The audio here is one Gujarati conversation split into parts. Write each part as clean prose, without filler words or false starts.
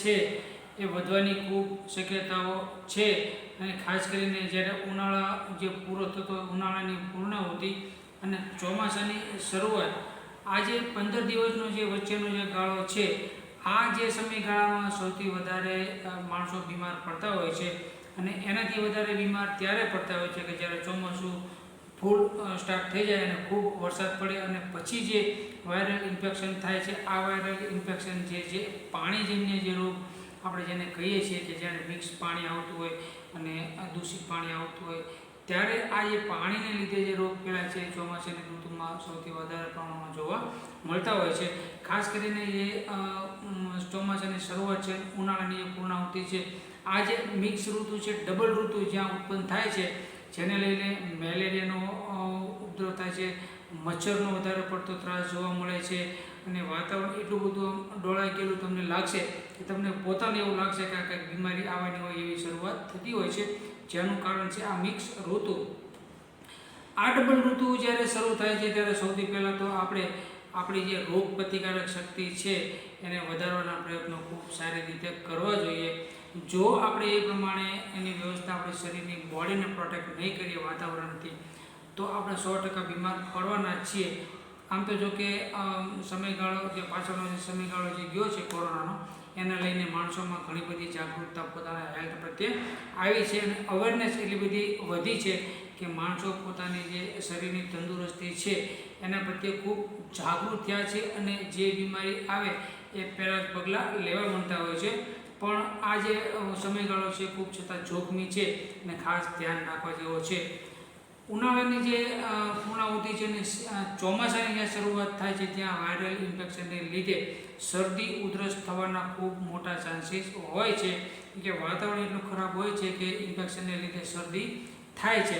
છે એ વધવાની ખૂબ શક્યતાઓ છે। અને ખાસ કરીને જ્યારે ઉનાળા જે પૂરો થતો ઉનાળાની પૂર્ણાહુતિ અને ચોમાસાની શરૂઆત, આ જે 15 દિવસનો જે વચ્ચેનો જે ગાળો છે, આ જે સમયગાળામાં સૌથી વધારે માણસો બીમાર પડતા હોય છે। અને એનાથી વધારે બીમાર ત્યારે પડતા હોય છે કે જ્યારે ચોમાસું ફૂલ સ્ટાર્ટ થઈ જાય અને ખૂબ વરસાદ પડે અને પછી જે વાયરલ ઇન્ફેક્શન થાય છે, આ વાયરલ ઇન્ફેક્શન જે પાણીજન્ય જે રોગ આપણે જેને કહીએ છીએ કે જ્યારે મિક્સ પાણી આવતું હોય અને દૂષિત પાણી આવતું હોય, ત્યારે આ જે પાણીને લીધે જે રોગ ફેલાય છે ચોમાસાની ઋતુમાં સૌથી વધારે પ્રમાણમાં જોવા મળતા હોય છે। ખાસ કરીને જે ચોમાસાની શરૂઆત છે, ઉનાળાની જે પૂર્ણાહુતિ છે, આ જે મિક્સ ઋતુ છે, ડબલ ઋતુ જ્યાં ઉત્પન્ન થાય છે, જેને લઈને મેલેરિયાનો ઉપદ્રવ થાય છે, મચ્છરનો વધારે પડતો ત્રાસ જોવા મળે છે અને વાતાવરણ એટલું બધું ડોળાઈ ગયેલું તમને લાગશે કે તમને પોતાને એવું લાગશે કે આ કંઈક બીમારી આવવાની હોય એવી શરૂઆત થતી હોય છે, જેનું કારણ છે આ મિક્સ ઋતુ। આ ડબલ ઋતુ જ્યારે શરૂ થાય છે ત્યારે સૌથી પહેલાં તો આપણે આપણી જે રોગ પ્રતિકારક શક્તિ છે એને વધારવાના પ્રયત્નો ખૂબ સારી રીતે કરવા જોઈએ। જો આપણે એ પ્રમાણે એની વ્યવસ્થા આપણે શરીરની બોડીને પ્રોટેક્ટ નહીં કરીએ વાતાવરણથી, તો આપણે 100% બીમાર પડવાના જ છીએ। આમ તો જો કે સમયગાળો જે પાછળનો જે સમયગાળો જે ગયો છે કોરોનાનો, એને લઈને માણસોમાં ઘણી બધી જાગૃતતા પોતાના હેલ્થ પ્રત્યે આવી છે અને અવેરનેસ એટલી બધી વધી છે કે માણસો પોતાની જે શરીરની તંદુરસ્તી છે એના પ્રત્યે ખૂબ જાગૃત થયા છે અને જે બીમારી આવે એ પહેલાં જ પગલાં લેવા માંડતા હોય છે। પણ આ જે સમયગાળો છે ખૂબ છતાં જોખમી છે અને ખાસ ધ્યાન રાખવા જેવો છે। ઉનાળાની જે પૂર્ણાહુતિ છે ને ચોમાસાની જ્યાં શરૂઆત થાય છે ત્યાં વાયરલ ઇન્ફેક્શનને લીધે શરદી ઉધરસ થવાના ખૂબ મોટા ચાન્સીસ હોય છે કે વાતાવરણ એટલું ખરાબ હોય છે કે ઇન્ફેક્શનને લીધે શરદી થાય છે।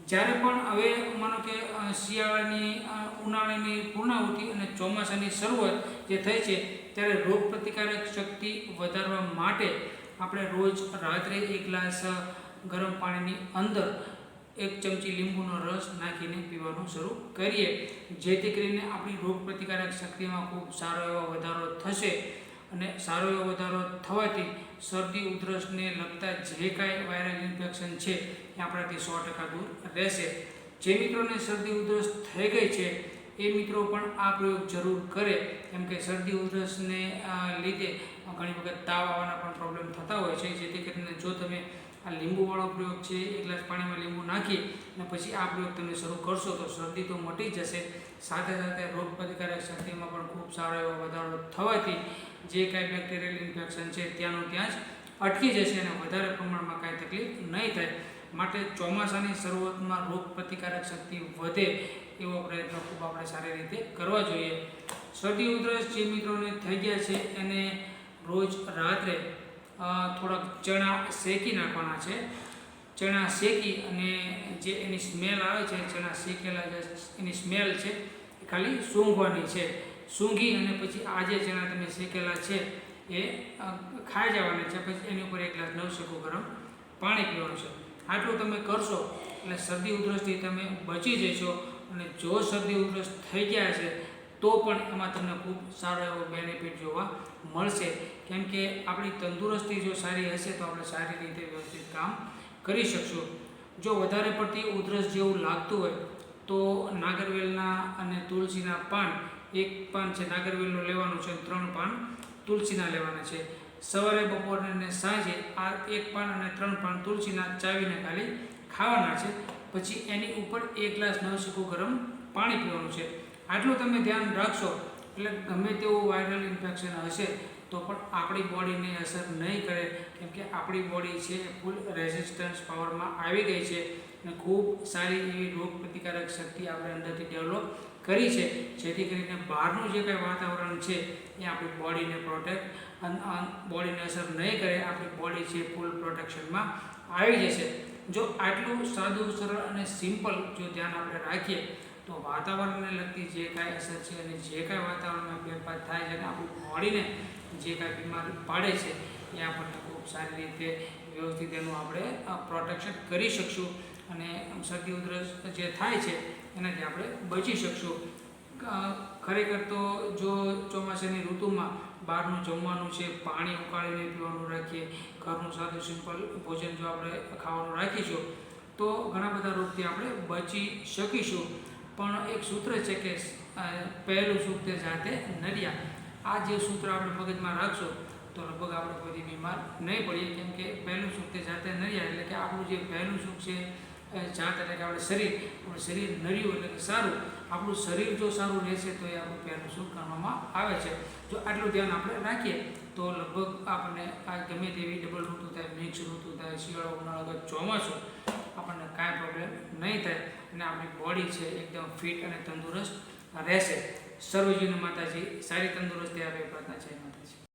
જ્યારે પણ હવે માનો કે શિયાળાની ઉનાળાની પૂર્ણાહુતિ અને ચોમાસાની શરૂઆત જે થઈ છે, ત્યારે રોગ પ્રતિકારક શક્તિ વધારવા માટે આપણે રોજ રાત્રે 1 ગ્લાસ ગરમ પાણીની અંદર 1 ચમચી લીંબુનો રસ નાખીને પીવાનું શરૂ કરીએ, જેથી કરીને આપણી રોગ પ્રતિકારક શક્તિમાં ખૂબ સારો એવો વધારો થશે અને સારો એવો વધારો થવાથી શરદી ઉધરસને લગતા જે કાંઈ વાયરલ ઇન્ફેક્શન છે એ આપણાથી 100% દૂર રહેશે। જે મિત્રોને શરદી ઉધરસ થઈ ગઈ છે એ મિત્રો પણ આ પ્રયોગ જરૂર કરે, કેમ કે શરદી ઉધરસને લીધે ઘણી વખત તાવ આવવાના પણ પ્રોબ્લેમ થતા હોય છે। જેથી કરીને જો તમે આ લીંબુવાળો પ્રયોગ છે, 1 ગ્લાસ પાણીમાં લીંબુ નાખી અને પછી આ પ્રયોગ તમે શરૂ કરશો તો શરદી તો મટી જશે, સાથે સાથે રોગ પ્રતિકારક શક્તિમાં પણ ખૂબ સારો એવો વધારો થવાથી જે કાંઈ બેક્ટેરિયલ ઇન્ફેક્શન છે ત્યાંનું ત્યાં જ અટકી જશે અને વધારે પ્રમાણમાં કાંઈ તકલીફ નહીં થાય। માટે ચોમાસાની શરૂઆતમાં રોગ પ્રતિકારક શક્તિ વધે એવો પ્રયત્ન ખૂબ આપણે સારી રીતે કરવા જોઈએ। શરદી ઉધરસ જે મિત્રોને થઈ ગયા છે એને રોજ રાત્રે થોડાક ચણા શેકી નાખવાના છે। ચણા શેકી અને જે એની સ્મેલ આવે છે, ચણા શેકેલા જે એની સ્મેલ છે એ ખાલી સૂંઘવાની છે। સૂંઘી અને પછી આ જે ચણા તમે શેકેલા છે એ ખાઈ જવાના છે, પછી એની ઉપર 1 ગ્લાસ નવશેકું ગરમ પાણી પીવાનું છે। આટલું તમે કરશો એટલે શરદી ઉધરસથી તમે બચી જશો અને જો શરદી ઉધરસ થઈ ગયા છે તો પણ એમાં તમને ખૂબ સારો એવો બેનિફિટ જોવા મળશે, કેમ કે આપણી તંદુરસ્તી જો સારી હશે તો આપણે સારી રીતે વ્યવસ્થિત કામ કરી શકશું। જો વધારે પડતી ઉધરસ જેવું લાગતું હોય તો નાગરવેલના અને તુલસીના પાન, 1 પાન છે નાગરવેલનું લેવાનું છે, 3 પાન તુલસીના લેવાના છે। સવારે, બપોરે અને સાંજે આ 1 પાન અને 3 પાન તુલસીના ચાવીને ખાલી ખાવાના છે, પછી એની ઉપર 1 ગ્લાસ નવશેકું ગરમ પાણી પીવાનું છે। આટલું તમે ધ્યાન રાખશો એટલે ગમે તેવું વાયરલ ઇન્ફેક્શન હશે તો પણ આપણી બોડીને અસર નહીં કરે, કેમ કે આપણી બોડી છે એ ફૂલ રેઝિસ્ટન્સ પાવરમાં આવી ગઈ છે અને ખૂબ સારી એવી રોગ પ્રતિકારક શક્તિ આપણે અંદરથી ડેવલપ કરી છે, જેથી કરીને બહારનું જે કંઈ વાતાવરણ છે એ આપણી બોડીને પ્રોટેક્ટ બોડીને અસર નહીં કરે, આપણી બોડી છે ફૂલ પ્રોટેક્શનમાં આવી જશે। જો આટલું સાદું, સરળ અને સિમ્પલ જો ધ્યાન આપણે રાખીએ તો વાતાવરણને લગતી જે કાંઈ અસર છે અને જે કાંઈ વાતાવરણમાં ફેરફાર થાય છે અને આપણી બોડીને જે કાંઈ બીમારી પાડે છે એ આપણને ખૂબ સારી રીતે વ્યવસ્થિત એનું આપણે પ્રોટેક્શન કરી શકશું અને શરદી ઉધરસ જે થાય છે એનાથી આપણે બચી શકશું। ખરેખર તો જો ચોમાસાની ઋતુમાં બહારનું જમવાનું છે, પાણી ઉકાળીને પીવાનું રાખીએ, ઘરનું સાદું સિમ્પલ ભોજન જો આપણે ખાવાનું રાખીશું તો ઘણા બધા રોગથી આપણે બચી શકીશું. પણ એક સૂત્ર છે કે પહેલું સુખ તે જાતે નરિયા. આ જે સૂત્ર આપણે મગજમાં રાખશો તો લગભગ આપણે કોઈ બીમાર નહીં પડીએ, કેમ કે પહેલું સુખ તે જાતે નરિયા એટલે કે આપણું જે પહેલું સુખ છે જાત એટલે કે આપણે શરીર નર્યું એટલે કે સારું. આપણું શરીર જો સારું રહેશે તો એ આપણું પહેલું સુખ ગણવામાં આવે છે. જો આટલું ધ્યાન આપણે રાખીએ તો લગભગ આપણને આ ગમે તેવી ડબલ ઋતુ થાય, મિક્સ ઋતુ થાય, શિયાળો, ઉનાળો, ચોમાસું, આપણને કાંઈ પ્રોબ્લેમ નહીં થાય અને આપણી બોડી છે એકદમ ફિટ અને તંદુરસ્ત રહેશે. સર્વજીવન માતાજી સારી તંદુરસ્તી આપે પ્રાર્થના છે માતાજી.